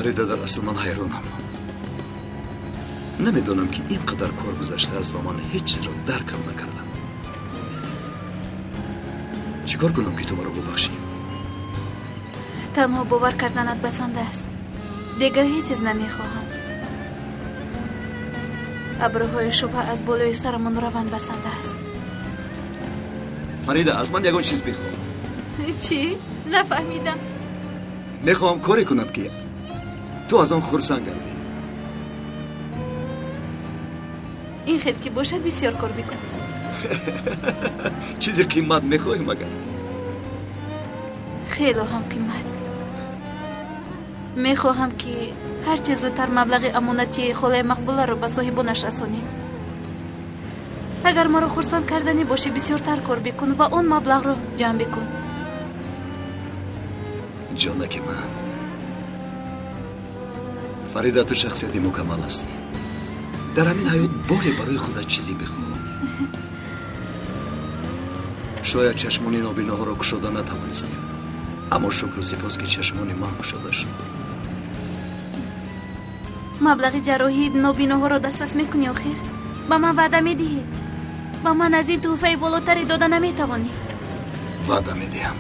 فریده در اصل من حیرانم. نمیدونم که اینقدر کار گذشته است و من هیچ چیز را درکم نکردم. چیکار کنم که تو مرا ببخشی؟ تنها باور کردنت بسنده است. دیگر هیچ چیز نمیخواهم. ابروهای شبه از بالای سرمان روند بسنده است. فریده از من یگان چیز بخواه. چی؟ نفهمیدم. میخواهم کاری کنم که تو از آن خرسند گردی. این خیلی که باشد بسیار کار بکن. چیزی قیمت میخواهی مگر؟ خیلی هم قیمت. میخواهم که هر چیز زودتر مبلغ امانتی خاله مقبوله رو به صاحبانش رسانیم. اگر ما رو خرسند کردنی باشه بسیارتر کار بکن و اون مبلغ رو جمع بکن. جانک من، فریده تو شخصیتی مکمل هستی. در همین حیات باری برای خودت چیزی بخواه. شاید چشمانی نابیناها را گشوده نتوانستیم، اما شکر و سپاس که چشمانی من گشوده شد. مبلغ جراحی نابیناها را دسترس میکنی آخر؟ با من وعده میدهی؟ با من از این تحفه بالاتری داده نمیتوانی؟ وعده میدهم.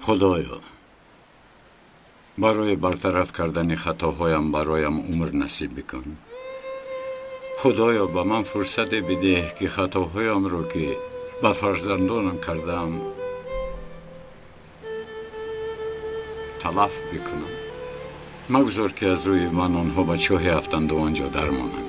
خدایا برای برطرف کردن خطاهایم برایم عمر نصیب بکن. خدایا به من فرصت بده که خطاهایم رو که به فرزندانم کردم تلف بکنم. مگذار که از روی من آنها به چاه افتند و آنجا درمانند.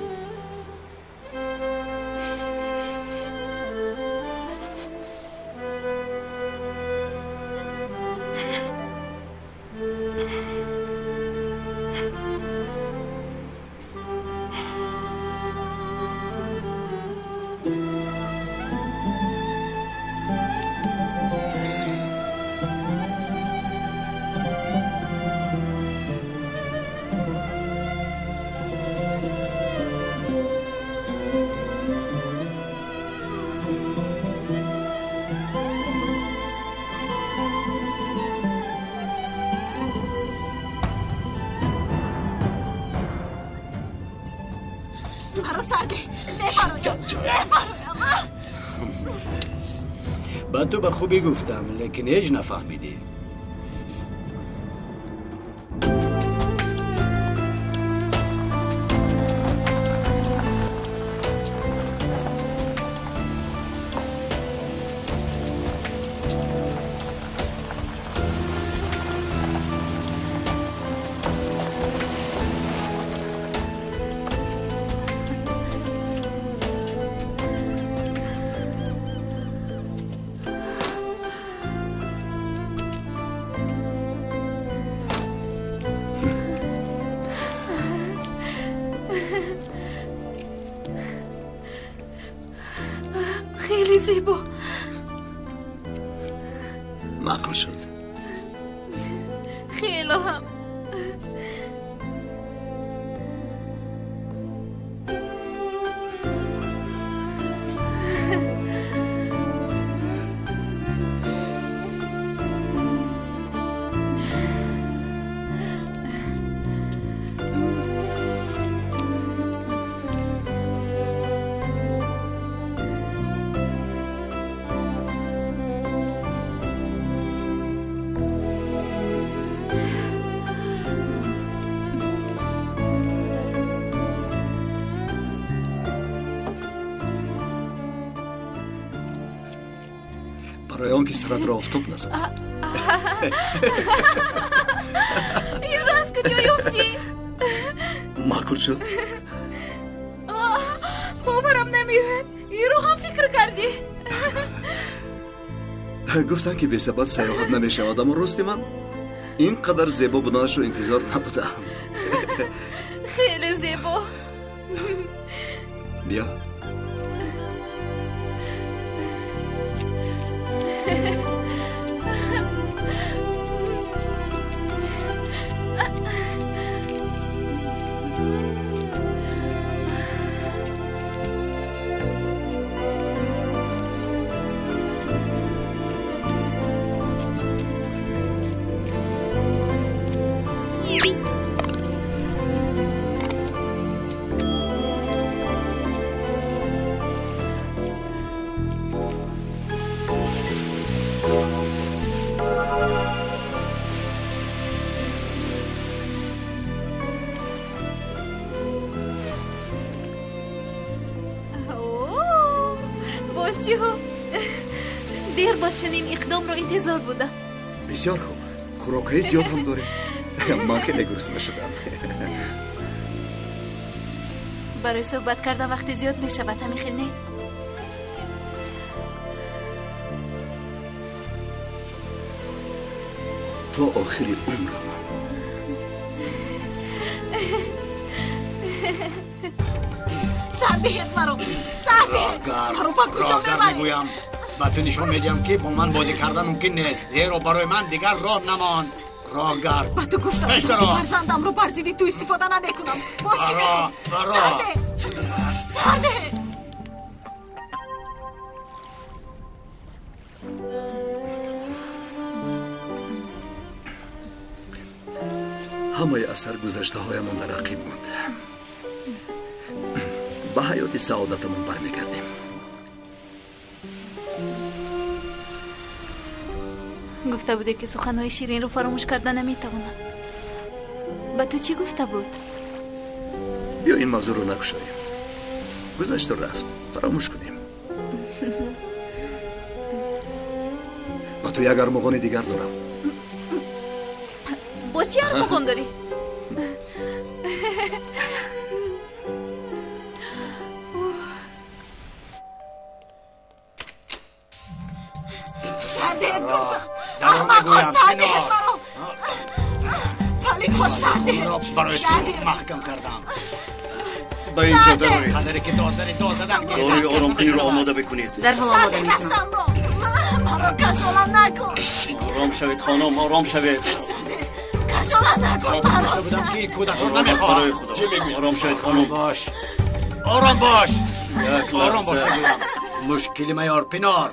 بعد تو به خوبی گفتم لیکن هیچ نفهمیدی. خیلی زیبا. نقل شد. خیلی هم. برای آنکه سرت را آفتاب نزد. این راست کجای افتی؟ معقول شد؟ باورم نمیاد. این رو هم فکر کردی؟ گفتن که بی سبب سیاحت نمیشه آدم راستی من اینقدر زیبا بودنش رو انتظار نبودم. خیلی زیبا. بیا. دیر باز چنین اقدام رو انتظار بودم. بسیار خوب. خوراکای زیاد هم داره. من خیلی گرسنه شدم. برای صحبت کردن وقتی زیاد می شود همین خیلی نه. تا آخری عمرم. سردهت مرو مرو با کجا میبری؟ و تو نشون میدیم که با من بازی کردن ممکن نیست، زیرا برای من دیگر راه نماند. راهگر با تو گفتم که فرزندم رو برزیدی تو استفاده نمیکنم. باز چی میخوام؟ سرده همه اثر گذشته هایمون در عقیب موند. به حیات سعادتمون برمیگردیم. گفته بوده که سخنهای شیرین رو فراموش کردن نمیتوانم. به تو چی گفته بود؟ بیا این موضوع رو نگشاییم. گذشت و رفت. فراموش کنیم. با تو یک ارمغان دیگر دارم. باز چی ارمغان داری؟ سردهت گفتم احمق ها سردهت مرو پلید ها سردهت برای تو محکم کردم. با اینجا دروی خدری که دازدن داروی آرامتنی رو آماده بکنید. در حال آماده میکنم. دستم رو مرا کشالت نکن. آرام شوید خانم، آرام شوید. کشالت نکن مرا. بودم که کودشون نمیخواه. برای خدا آرام شوید خانم. باش آرام باش. آرام باش. مشکلی میار پینار.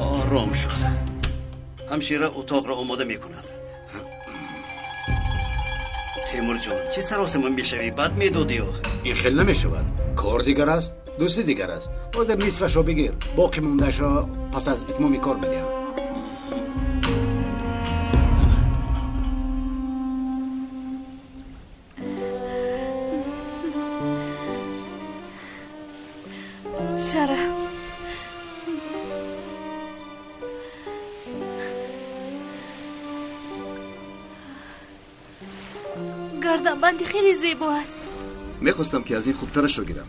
آرام شد. همشیره اتاق را آماده می کند. تیمور جان چه سراسیمه میشوی؟ بد میدادی آخه. این خیلی نمیشود. کار دیگر است، دوستی دیگر است. حاضر نصفش رو بگیر، باقی موندهش را پس از اتمام کار میدیم. شرف گردن بندی خیلی زیبا است. میخواستم که از این خوبترش رو گیرم،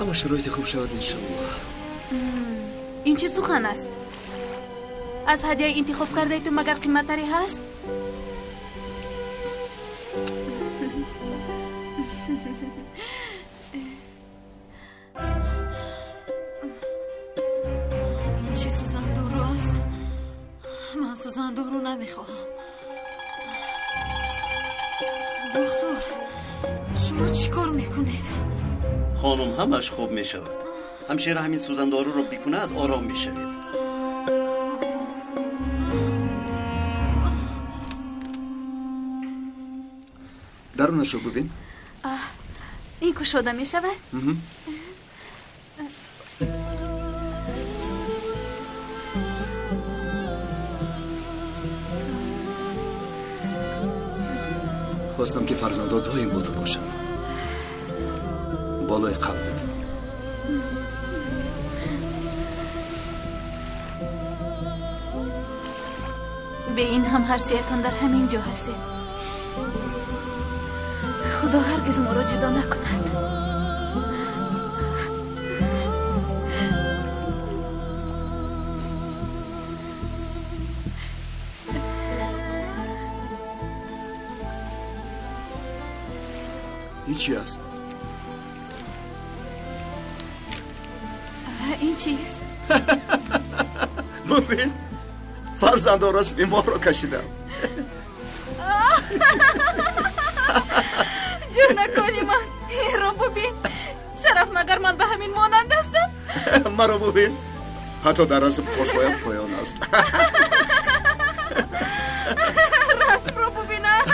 اما شرایط خوب شود انشالله. این چه سخن است؟ از هدیه انتخاب کرده تو مگر قیمتری هست؟ این چی سوزن دورو است؟ من سوزن دورو نمیخواهم. دکتر شما چی کار میکنید؟ خانم همش خوب میشود. همشیره همین سوزندارو رو بکند آرام میشوید. درونش رو ببین. این کشاده میشود؟ خواستم که فرزندات دایم با تو باشند. بالای قلبت. به این هم حرصیتان در همین جا هستید. خدا هرگز ما را جدا نکند. این چی است؟ این چیست؟ ببین فرزندان رسمی ما رو کشیدم. جور نکنی من. این رو ببین. شرف مگر من به همین مانند هستم؟ مرا ببین حتی در رسم خوشبایم پایان است. رسم رو ببینم.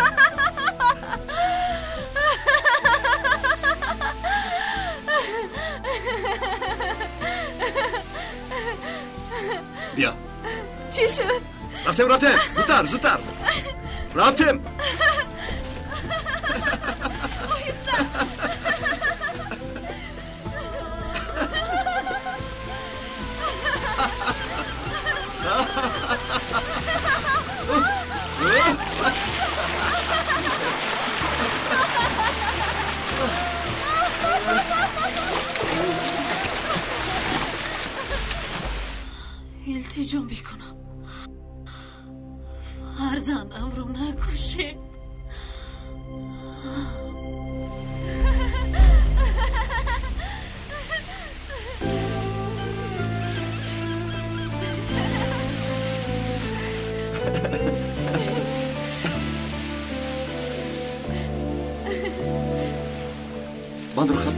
بیا. چی شد؟ رفتم زودتر رفتم. التجا میکنم فرزندم رو نکشید. باندرو خب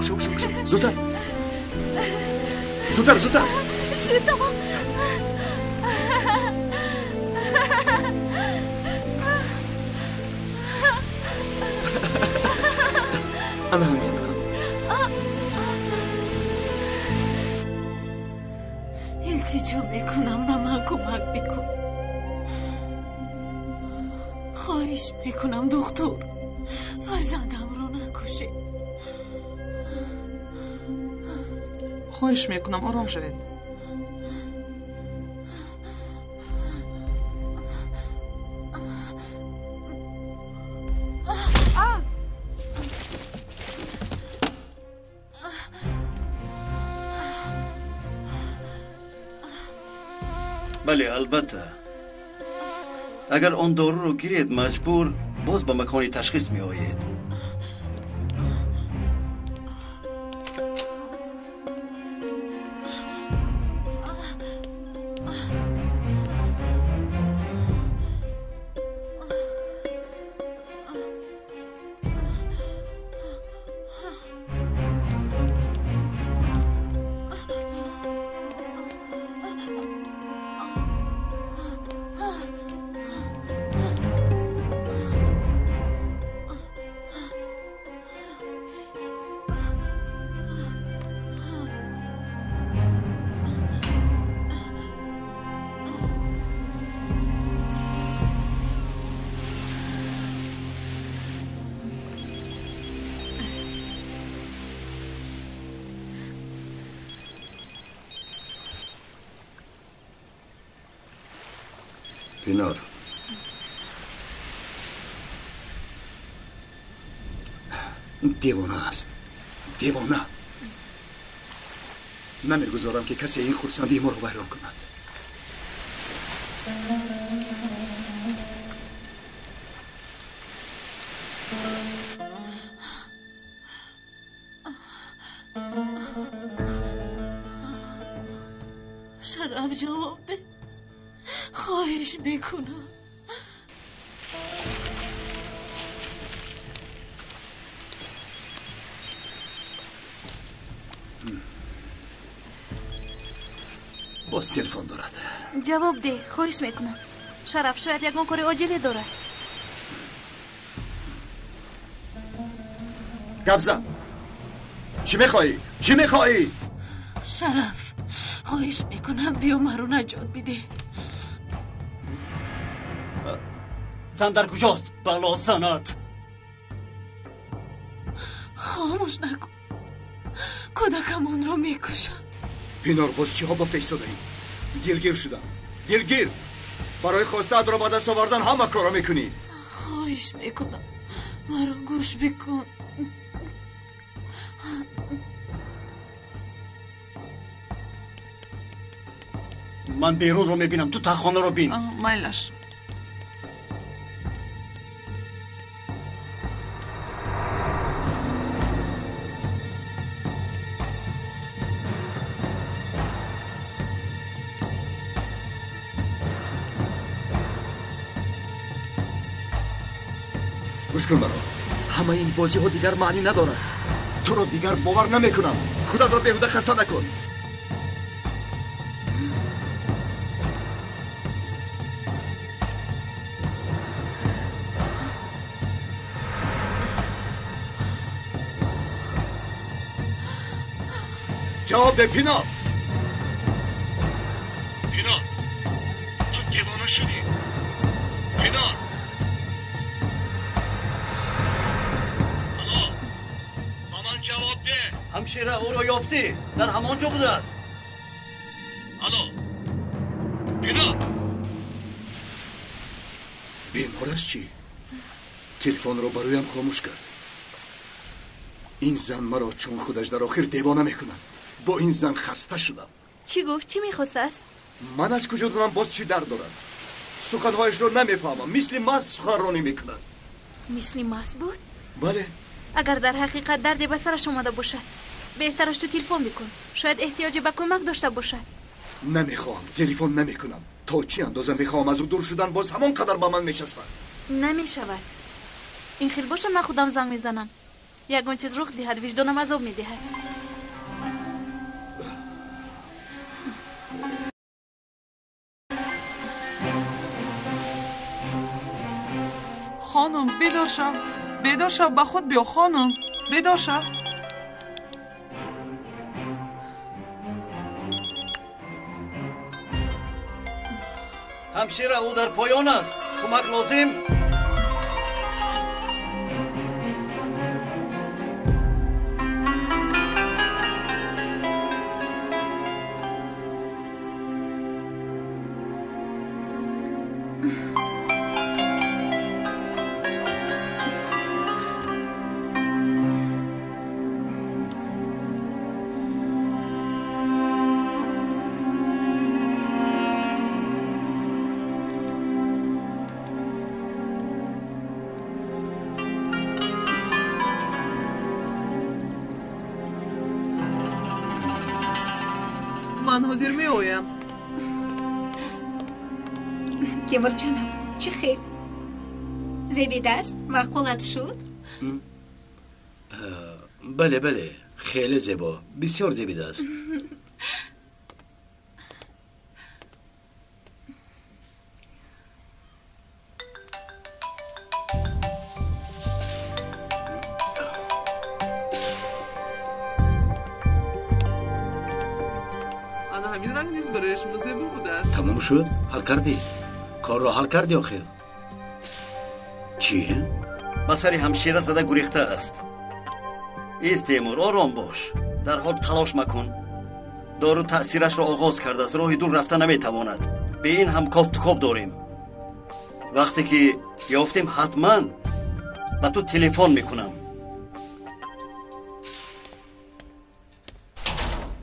شو زودتر شو تمام. انا هم میکنم. التجا میکنم به من کمک بکن. خواهش میکنم دکتر فرزندم رو نکشید. خواهش میکنم آرام شوید. بله البته اگر آن دارو رو گیرید مجبور باز به مکان تشخیص می آیید. پینار این دیوانه است. دیوانه. نمیگذارم که کسی این خودسندی ما رو ویران کند. شرف جواب ده. خواهش میکنم. باز تلفن دارد. جواب ده. خواهش میکنم. شرف شاید یکان کار عاجلی دارد. گبزن چی میخوایی؟ شرف خواهش میکنم بیا مرا نجات بده. زن در کجاست؟ بلا سنت. خاموش نکن. کودکمون رو میکشن. پینار باز چی ها بافته ایستاده ای؟ دلگیر شدم. دلگیر. برای خواسته ات رو با دست آوردن همه کارا میکنی. خواهش میکنم مرا گوش بکن. من بیرون رو میبینم، تو تخانه رو بین. مایلش. گوش کن مرا. همه این بازی ها دیگر معنی نداره. تو رو دیگر باور نمیکنم. خودت رو بهوده خسته نکن. جواب ده پینا. پینا تو دیوانه شدی. پینا الو مامان جواب ده. همشیره او رو یافتی؟ در همانجا بوده است. الو پینا. بیمار است چی؟ تلفن رو برایم خاموش کرد. این زن مرا چون خودش در آخر دیوانه میکند. با این زن خسته شدم. چی گفت؟ چی میخواست است؟ من از کجا دونم باز چی در دارد؟ سخنهایش رو نمیفهمم. مثل مست سخنرانی میکند. مثل مست بود؟ بله. اگر در حقیقت دردی به سرش اومده باشد بهترش تو تلفن بکن. شاید احتیاجی به کمک داشته باشد. نمیخوام. تلفن نمیکنم. تا چی اندازه میخوام از او دور شدن باز همان قدر با من میچسبد. نمیشود. این خیلی باشه من خودم زنگ میزنم. یگان چیز رخ دهد وجدانم عذاب میدهد. خانم بیدار شو. بیدار شو، با خود بیا خانم. بیدار شو. همشیره او در پایان است. کمک لازم. من حاضر می آیم. تیمور جانم چی خیر؟ زیبیده است؟ معقولت شد؟ بله بله خیلی زیبا. بسیار زیبیده است. همین رنگ نیست برای شما زیبا بوده است. تمام شد؟ حل کردی؟ کار را حل کردی آخر؟ چیه؟ بسری همشیره زده گریخته است. ایست تیمور آرام باش. در حال تلاش مکن. دارو تأثیرش را آغاز کرده است. راهی دور رفته نمیتواند. به این هم کاف تو کاف داریم. وقتی که یافتیم حتما به تو تلفن میکنم.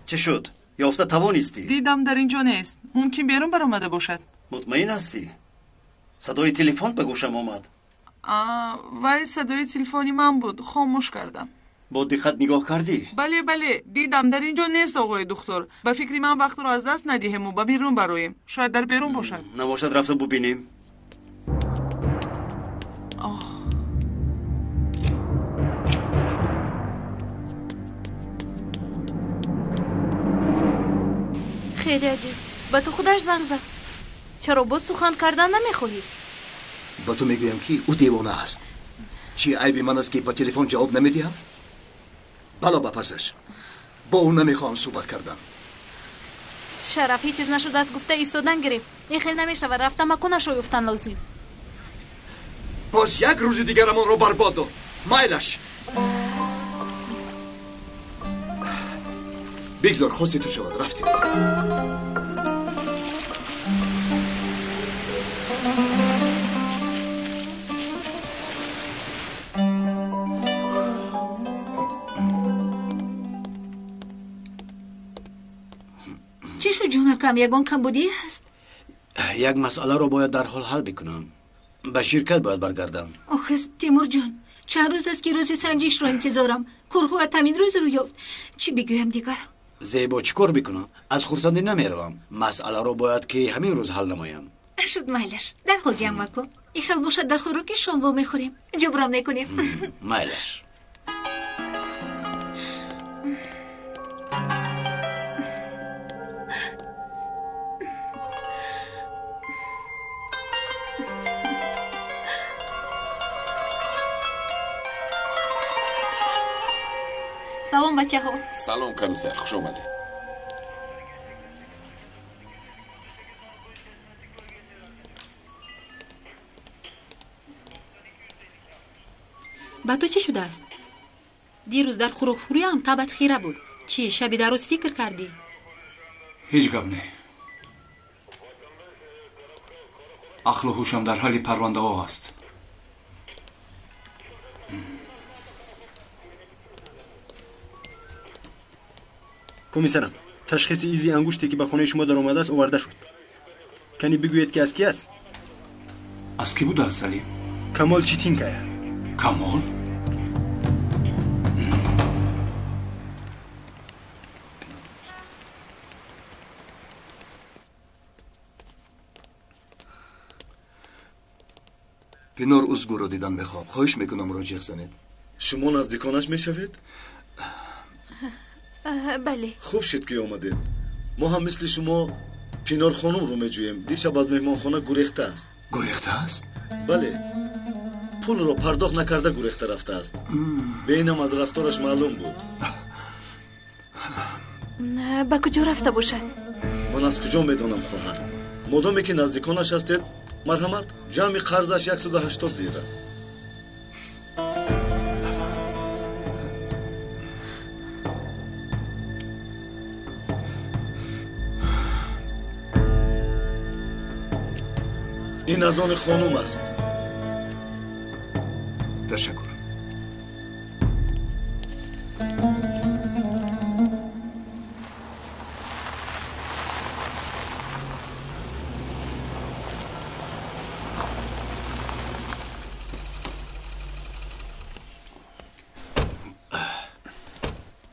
چه شد؟ یافته توانستی؟ دیدم در اینجا نیست. ممکن بیرون برآمده باشد. مطمئن هستی؟ صدای تلفن به گوشم آمد. ولی صدای تلفنی من بود. خاموش کردم. با دقت نگاه کردی؟ بله بله دیدم در اینجا نیست آقای دکتر. به فکری من وقت رو از دست ندهیم و به بیرون برویم. شاید در بیرون باشد. نباشد رفته ببینیم. خیلی عجیب. به تو خودش زنگ زد. چرا باز سخن کردن نمیخواهی؟ با تو میگویم که او دیوانه است. چی عیبی من است که با تلفن جواب نمیدیم؟ بلا با پسش. با او نمیخوام صحبت کردن. شرف هیچ چیز نشد از گفته ایستادن گرفت. این خیلی نمیشه و رفتم مکونش رو یفتن لازم. باز یک روز دیگرمان رو برباد داد. مایلش بگذار خواستی تو شود. رفتیم. چی شد جونکم؟ یگان کمبودی هست؟ یک مسئله رو باید در حال حل بکنم. به شرکت باید برگردم. آخه تیمور جان، چند روز است که روز سنجش رو انتظارم. کرخوت همین روز رو یافت. چی بگویم دیگر؟ زیبا چی کار بکنم؟ از خورسندی نمیروم. مسئله رو باید که همین روز حل نمایم. شد مایلش، در حال جمع کن. این خیل باشد در خوراک شام و میخوریم. جبران نکنیم. مایلش. سلام بچه ها. سلام کمیسر، خوش آمده. با تو چی شده است؟ دیروز در خوراکخوری هم طبعت خیره بود. چی شبی در روز فکر کردی؟ هیچ گپ نه. عقل و هوشم در حال پرونده ها است. کمیسرم، تشخیص ایزی انگشتی که به خانه شما در آمده است آورده شد. کنی بگویید که از کی است؟ از کی بوده است سلیم؟ کمال چیتینکایا. کمال؟ پینار ازگو رو دیدن میخواب. خواهش میکنم مراجعه زنید. شما نزدیکانش میشوید؟ بله. خوب شد که آمدید. ما هم مثل شما پینار خانم رو میجوییم. دیشب از مهمانخانه گریخته است. گریخته است؟ بله. پول رو پرداخت نکرده گریخته رفته است. به اینم از رفتارش معلوم بود. به کجا رفته باشد؟ من از کجا میدونم خواهر؟ مادامی که نزدیکانش هستید، مرحمت، جمع قرضش 180 لیره. این از آن خانم است. تشکر.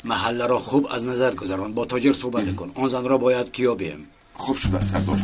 محله را خوب از نظر گذران. با تاجر صحبت کن. آن زن را باید کیا بیم. خوب شده سردار.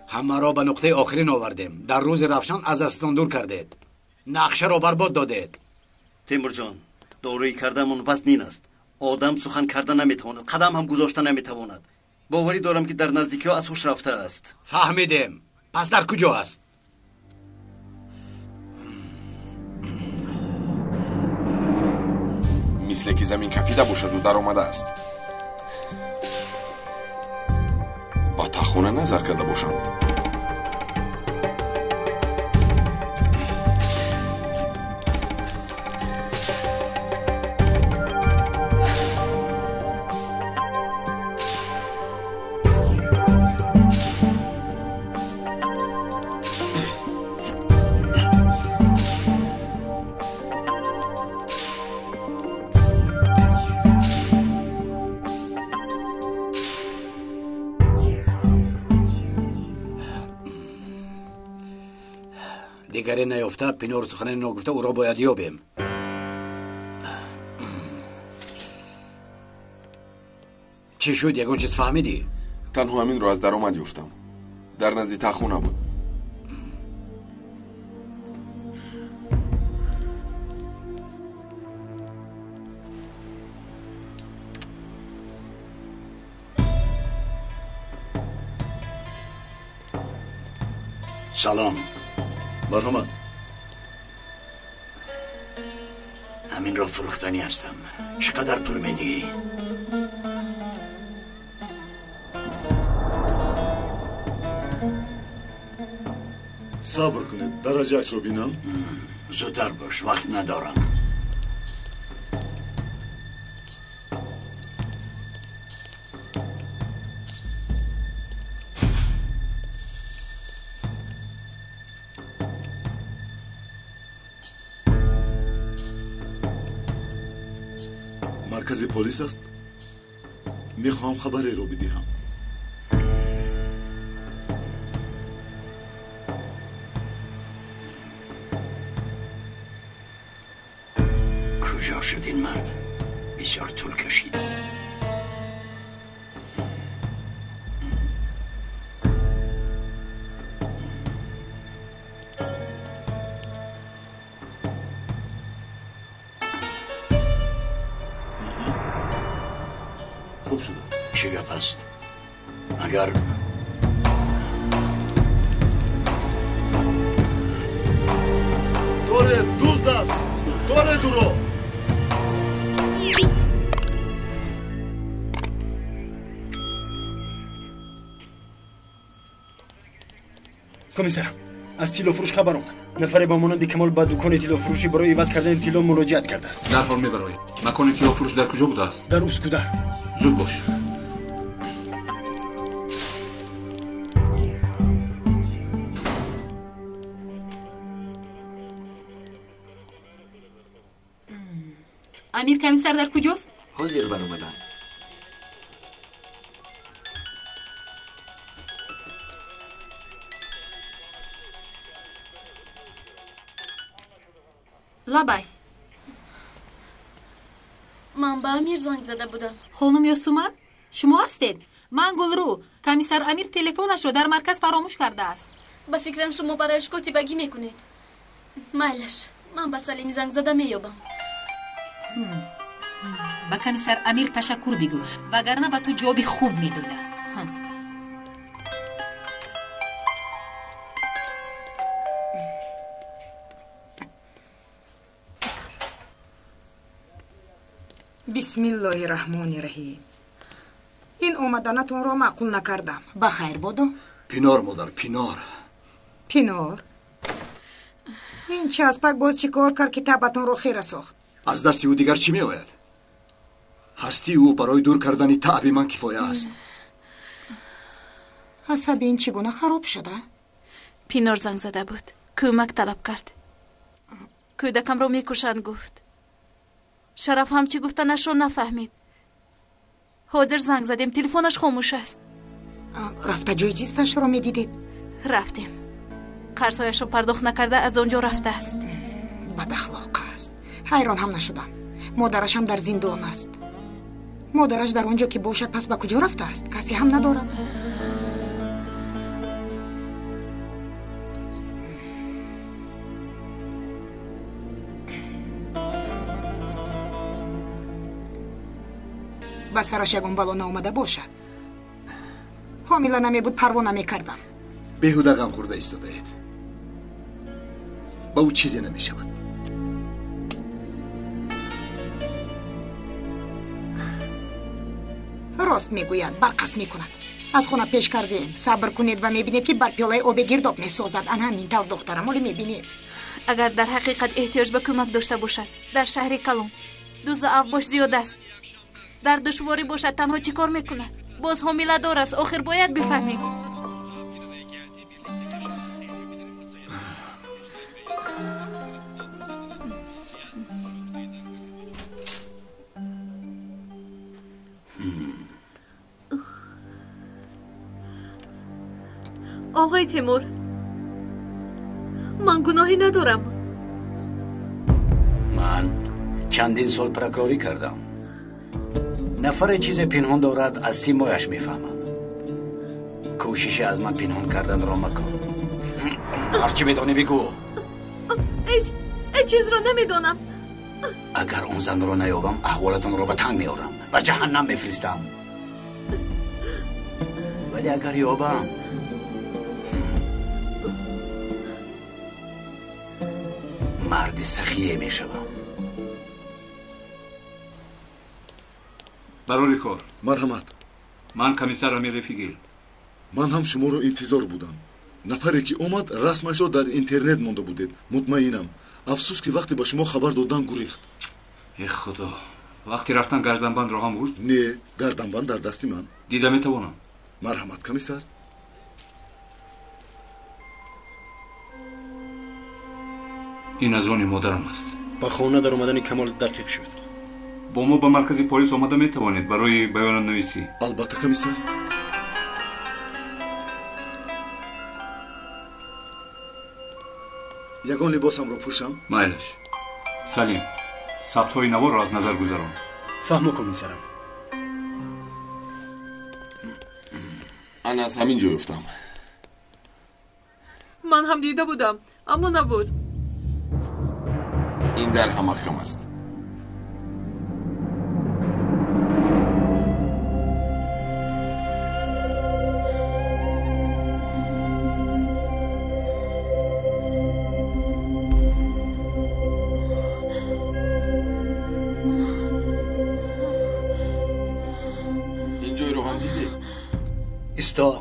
همه را به نقطه آخرین آوردیم. در روز رفشان از استان دور کردید. نقشه را برباد دادید. تیمور جان، دورویی کردمون وزنین است. آدم سخن کرده نمیتواند، قدم هم گذاشته نمیتواند. باوری دارم که در نزدیکی ها از هوش رفته است. فهمیدیم. پس در کجا است؟ مثل که زمین کفیده باشد و در آمده است. با تخونه نظر کرده باشند. اگر این نیفته پینور سخنه نگفته او را باید یابیم. چی شد؟ یکون چیز فهمیدی؟ تنها همین رو از در آمد یفتم. در نزدی تخونه بود. سلام. مرحمت. همین را فروختنی هستم. چقدر پول میدی؟ صبر کنید درجهش رو بینم. زودتر باش، وقت ندارم. مرکز پلیس است. میخوام خبری رو بدهم. کجا شد این مرد؟ بسیار طول کشید. خوب شده. چه گپ است؟ اگر دوره دوست است. دوره دورو. کمیسرم از تیلو فروش خبر اومد. نفر با مانند کمال با دکان تیلو فروشی برای عوض کردن تیلو مراجعت کرده است. در حال میبرای. مکان تیلو فروش در کجا بوده است؟ در اسکودر. زود باش. امیر کمیسر در کجاست؟ حاضر بر اومدن. لابای من به امیر زنگ زده بودم. خانم یاسومن شما هستید؟ من گلرو. کمیسر امیر تلفنش رو در مرکز فراموش کرده است. به فکرم شما برایش کاتیبگی میکنید. مایلش من به سلیمی زنگ زده مییابم. با کمیسر امیر تشکر بگو وگرنه به تو جواب خوب میداده. بسم الله الرحمن الرحیم. این اومدنتون رو معقول نکردم. بخیر بودو؟ پینار مادر، پینار. پینار؟ این چسبک باز چی کار کرد که طبعتون رو خیره ساخت؟ از دستی او دیگر چی می آید؟ هستی او برای دور کردن تعب من کفایه است. عصب این چگونه خراب شده؟ پینار زنگ زده بود. کمک طلب کرد. کودکم رو میکشند گفت. شرف هم چی گفتنش رو نفهمید. حاضر زنگ زدیم تلفنش خاموش است. رفته جای جیستش رو میدیدید؟ رفتیم. قرضهایش رو پرداخت نکرده از آنجا رفته است. بد اخلاق است. حیران هم نشدم. مادرش هم در زندان است. مادرش در آنجا که باشد پس به کجا رفته است؟ کسی هم ندارد. به سرش یکون بلا نامده باشد. حامله نمی بود پروا نمی کردم. بیهوده غم خورده ایستاده اید. با او چیزی نمی شود. راست میگوید، برقص میکند. از خونه پیش کردیم. صبر کنید و میبینید که بر پیاله آب گرداب میسازد. آن همین طور دخترم ولی میبینید. اگر در حقیقت احتیاج به کمک داشته باشد در شهر کلون دوز افباش زیاد است. در دشواری باشد تنها چی کار میکند؟ باز حامله دار است. آخر باید بفهمیم. آقای تیمور، من گناه کاری ندارم. من چندین سال پروکوری کردم. نفر چیز پنهان دارد از 3 ماهش میفهمم. کوشش از من پنهان کردن را مکن. هرچی بدانی بگو. هیچ چیز رو نمیدونم. اگر اون زن رو نیابم احوالتون رو به تنگ میارم و جهنم میفرستم. ولی اگر یابم مرد سخیه میشوم. برای کار مرحمت. من کمیسر امیر رفیقی. من هم شما رو انتظار بودم. نفری که اومد رسمش رو در اینترنت مونده بودید. مطمئنم. افسوس که وقتی با شما خبر دادن گریخت. ای خدا، وقتی رفتن گردنبند رو هم بود؟ نه، گردنبند در دستی من. دیده میتوانم. مرحمت کمیسر. این از آن مادرم است. با خانه در اومدن کمال دقیق شد. با ما به مرکز پلیس آمده میتوانید برای بیان نویسی؟ البته کمیسر. یگان لباسم رو پوشم؟ مایلش. سلیم، ثبت های نوار را از نظر گذارم. فهمو کمیسرم. من از همین جا گفتم. من هم دیده بودم اما نبود. این در هم محکم است. اینجای رو هم دیدی؟ استا.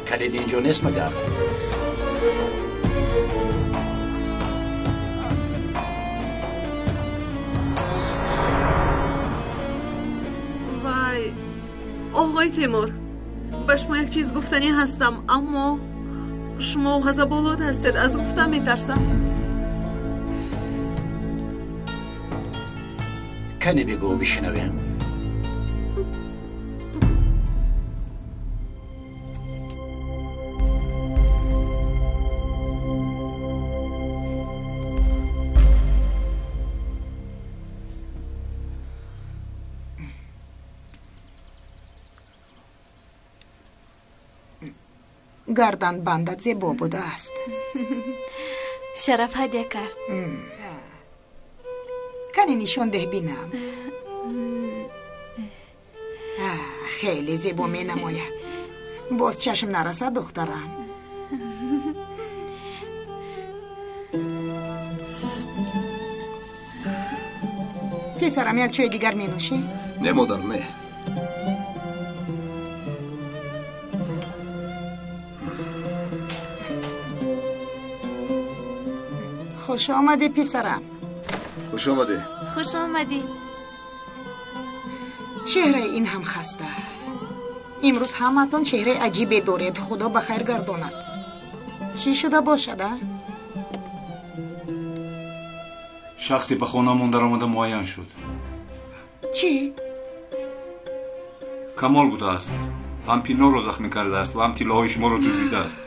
کلید اینجا نیست مگر؟ وای آقای تیمور، به شما یک چیز گفتنی هستم اما شما غضب‌آلود هستید. از گفتن میترسم. کنی بگو بشنویم. گردن بندت زیبا بوده است. شرف هدیه کرد. کنی نشان ده بینم. خیلی زیبا می نماید. باز چشم نرسد دخترم. پسرم یک چای دیگر می نوشی؟ نه مادر نه. خوش آمده پسرم. خوش آمده. خوش آمدی. چهره این هم خسته. امروز همتون چهره عجیبی دارید. خدا بخیر گرداند. چی شده باشد؟ شخصی به خانه‌مان در آمده معین شد. چی؟ کمال بوده است. هم پینو رو زخمی کرده است و هم طلاهای شما رو دزدیده است.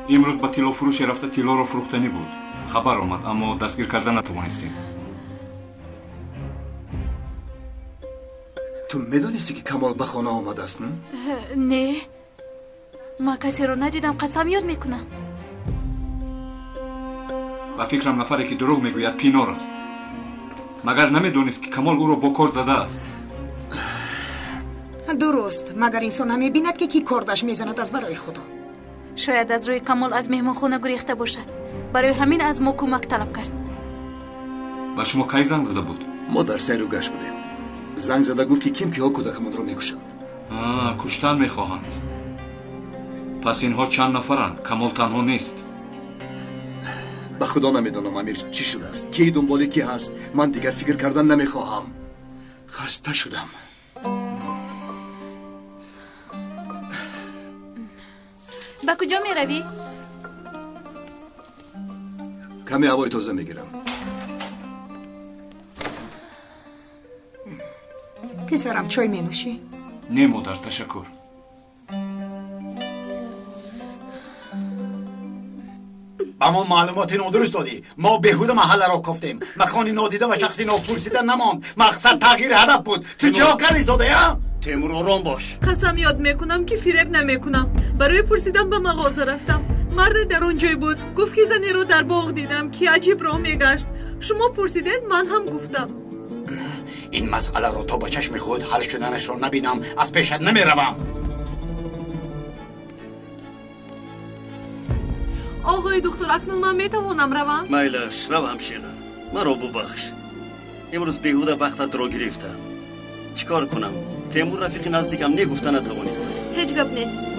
امروز با طلا فروش رفته طلا رو فروختنی بود. خبر آمد اما دستگیر کردن نتوانستیم. تو میدونستی که کمال به خانه آمده است نه؟ نه، من کسی رو ندیدم. قسم یاد میکنم. و فکرم نفری که دروغ میگوید پینار است. مگر نمیدونست که کمال او رو با کار زده است؟ درست. مگر انسان هم میبیند که کی کاردش میزند از برای خدا. شاید از روی کمال از مهمان خونه گریخته باشد. برای همین از ما کمک طلب کرد. و شما کی زنگ زده بود؟ ما در سیر و گشت بودیم. زنگ زده گفت که کیم که ها کودکمان رو میکشند. کشتن میخواهند. پس اینها چند نفرند؟ کمال تنها نیست. به خدا نمیدانم امیر چی شده است، کی دنبال کی هست. من دیگر فکر کردن نمیخواهم. خسته شدم. به کجا می روی؟ کمی هوای تازه میگیرم. پسرم چای می نوشی؟ نه مادر تشکر. اما معلومات نادرست دادی. ما بهوده محله را کفتیم. مکانی نادیده و شخصی ناپرسیده نماند. مقصد تغییر هدف بود. تو چه کردی داده یا؟ تیمور آرام باش. قسم یاد میکنم که فریب نمیکنم. برای پرسیدن به مغازه رفتم. مرد در آنجای بود. گفت که زنی رو در باغ دیدم که عجیب راه میگشت. شما پرسیدید من هم گفتم. این مسئله رو تا با چشم خود حل شدنش رو نبینم از پیشت نمیروم. آقای دکتر اکنون من میتوانم روم؟ میلش رو همشیره. مرا ببخش. امروز بیهوده وقتت را گرفتم. چیکار کنم؟ تیمور رفیق نزدیکم نگفته نتوانستم. هیچ گپ نه.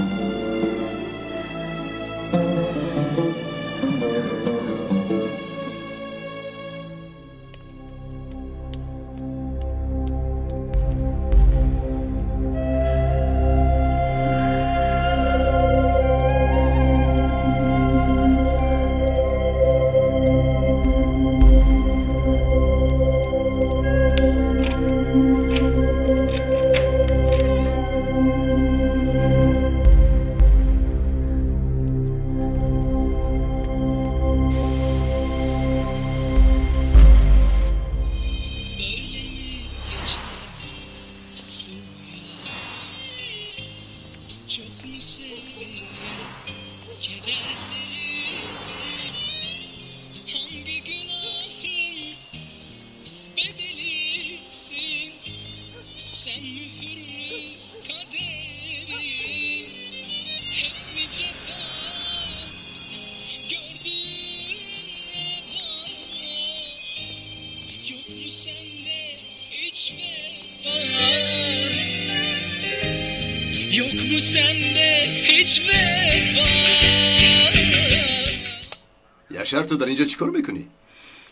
یاشار تو در اینجا چیکار میکنی؟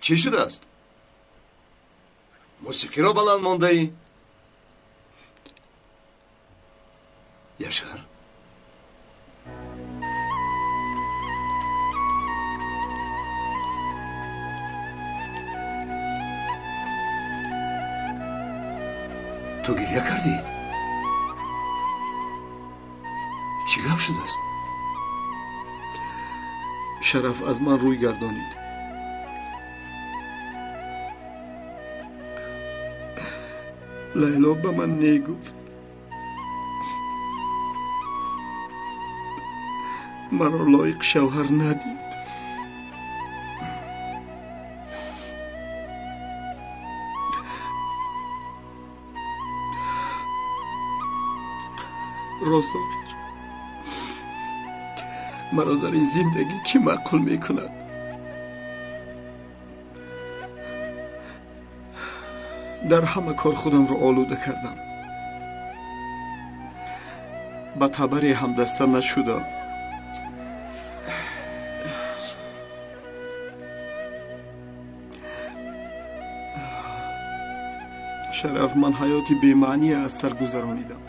چی شده است؟ موسیقی را بلند مانده ای؟ یاشار؟ تو گریه کردی؟ چی گپ شده است؟ شرف از من روی گردانید. لیلا به من نگفت. مرا لایق شوهر ندید. راست آخر مرا در این زندگی کی معقول میکند؟ در همه کار خودم را آلوده کردم. با تبری همدسته نشدم. شرف من حیاتی بی‌معنی از سر گذرانیدم.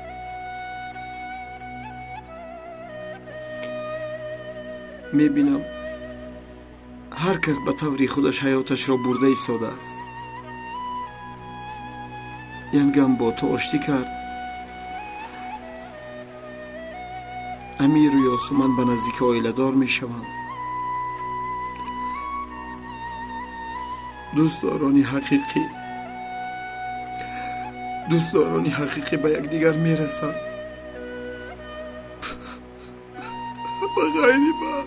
میبینم هر کس به طوری خودش حیاتش را برده ایستاده است. ینگم با تو آشتی کرد. امیر و یاسمن به نزدیک عائله دار میشوند. دوستدارانی حقیقی به یکدیگر میرسند. به غیر من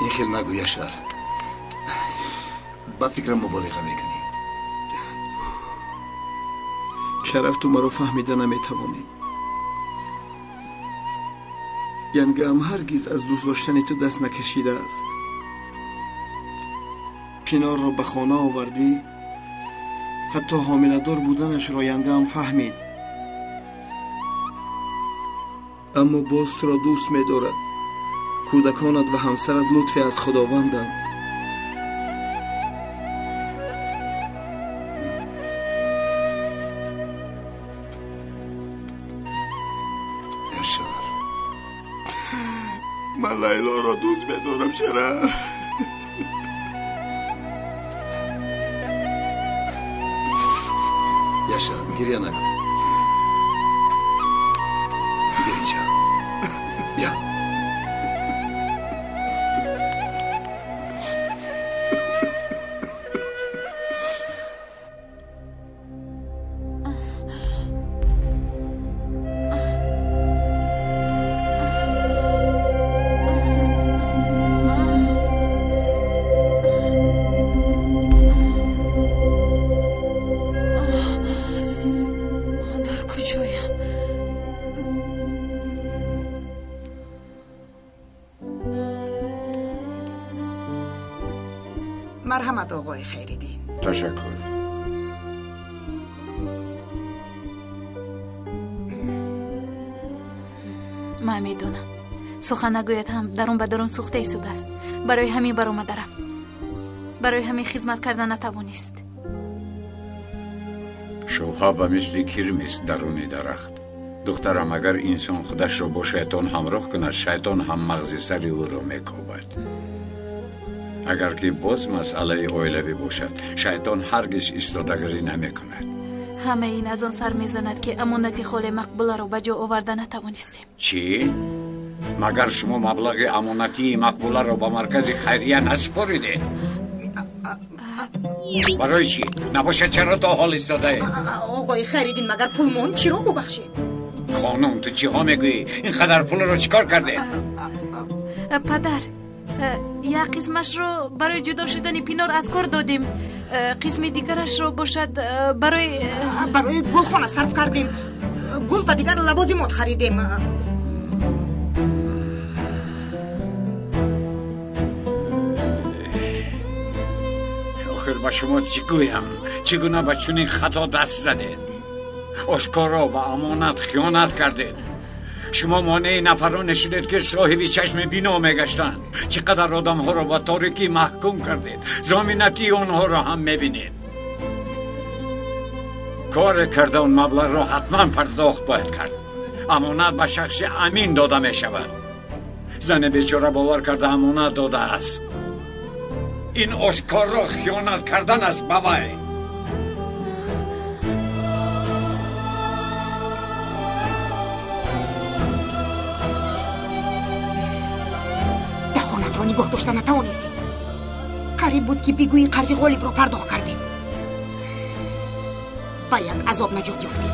این خیل نگو یاشار. با فکرم مبالغه میکنی. شرف تو مرا فهمیده نمیتوانی. ینگم هرگز از دوست داشتن تو دست نکشیده است. پینار را به خانه آوردی. حتی حامله دار بودنش را ینگم فهمید. اما باز تو را دوست می‌دارد. کودکانت و همسرت لطفی از خداوندم. من لیلا را دوست بدارم شرف. یاشار گریه نکن. بیا اینجا. بیا. مرحمت آقای خیریدین. تشکر. من میدونم سخن نگوید هم درون به درون سوخته ایستاده است. برای همین برآمده رفت. برای همین خدمت کردن نتوانست. شوها به مثل کرم است درون درخت. دخترم اگر انسان خودش را با شیطان همراه کند، شیطان هم مغز سر او را میکوبد. اگر که باز مسئله اویلوی باشد، شیطان هرگز ایستادگی نمیکند. همه این از آن سر میزند که امانت خال مقبوله را به جا آورده نتوانستیم. چی؟ مگر شما مبلغ امانتی مقبوله را به مرکز خیریه نسپاریده؟ برای چی؟ نباشد چرا تا حال ایستاده؟ آقای خیریدین مگر پولمون چی را ببخشید؟ خانم تو چی ها میگویی؟ اینقدر پول رو چیکار کرده؟ پدر یک قسمش رو برای جدا شدن پینار از کار دادیم، قسم دیگرش رو باشد برای گلخانه صرف کردیم. گل و دیگر لوازمات خریدیم. آخر با شما چی گویم؟ چگونه به چنین خطا دست زدید؟ آشکارا به امانت خیانت کردید. شما مانع نفران شدید که صاحبی چشم بینا میگشتند. چقدر آدم ها را با تاریکی محکوم کردید. ضمانتی آنها را هم میبینید. کار کرده اون مبلغ را حتما پرداخت باید کرد. امانت به شخص امین داده می شود. زن بیچاره باور کرده امانت داده است. این آشکار را خیانت کردن است بابای. را نگاه داشته نتوانستیم. قریب بود که بگویی قرض غالب را پرداخت کردیم. با یک عذاب نجات یافتیم.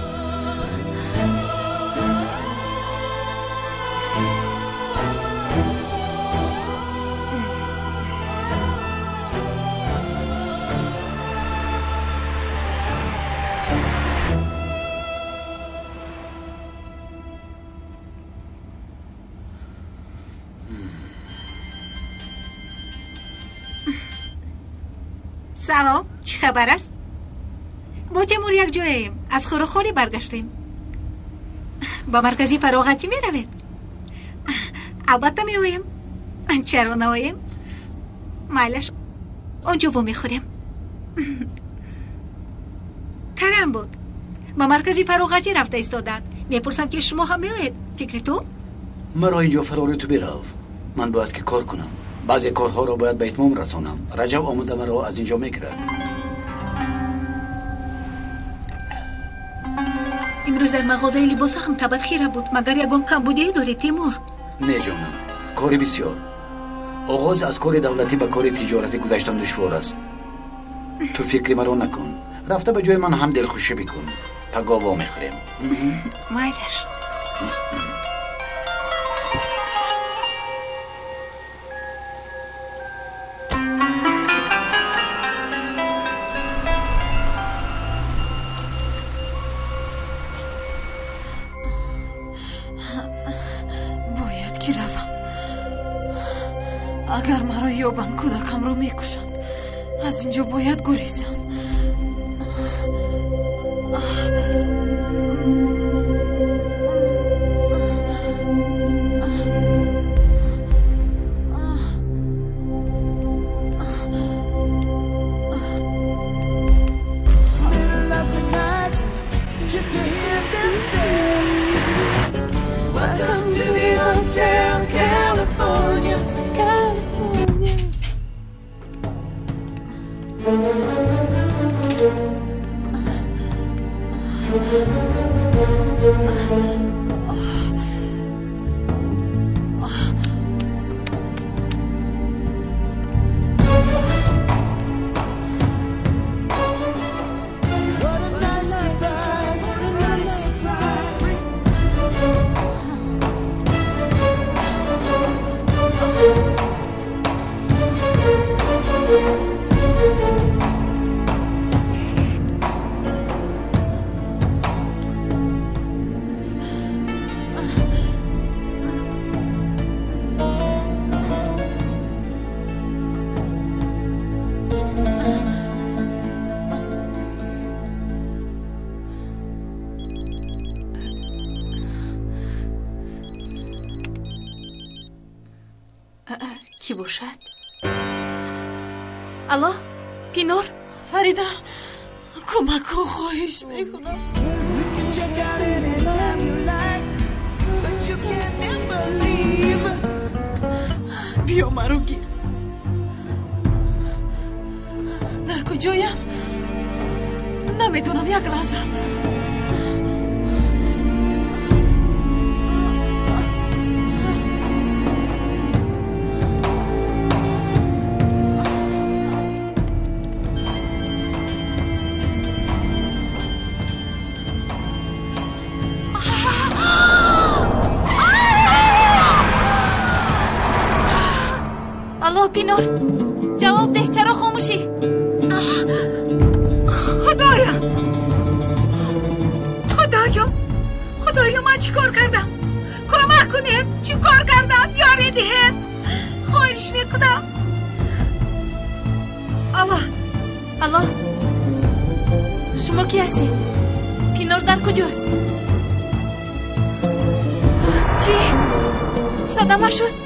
سلام، چی خبر است؟ با تیمور یک جاییم. از خورخوری برگشتیم. با مرکزی فراغتی می روید؟ البته می آیم. چرا نایم؟ مایلش اونجا با می خوریم. کرم بود. با مرکزی فراغتی رفته ایستادند. می پرسند که شما هم می آید. فکر تو؟ مرا اینجا فراری تو براو. من باید که کار کنم. بعضی کارها را باید به اتمام رسانم. رجب آمده مرا از اینجا میگیرد. امروز در مغازه لباس هم تبت خیره بود. مگر یگان کمبودی داری تیمور؟ نه جانم، کاری بسیار. آغاز از کار دولتی به کار تجارتی گذاشتن دشوار است. تو فکری مرا نکن. رفته به جای من هم دلخوشی بکن. تا گاوا میخوریم. مایلش. اگر مرا یابند کودکم را میکشند. از اینجا باید گریزم. کی باشد؟ الو پینور. فریده کمک کن خواهش میکنم. بیا مرو گیر. در کجایم؟ نمیدونم. یک لحظه. پینور جواب ده. چرا خاموشی؟ خدایا من چی کار کردم؟ کمک کنید. چی کار کردم؟ یاری دهید. خواهش میکنم. الله شما کی هستید؟ پینور در کجاست؟ چی؟ صدمه شد؟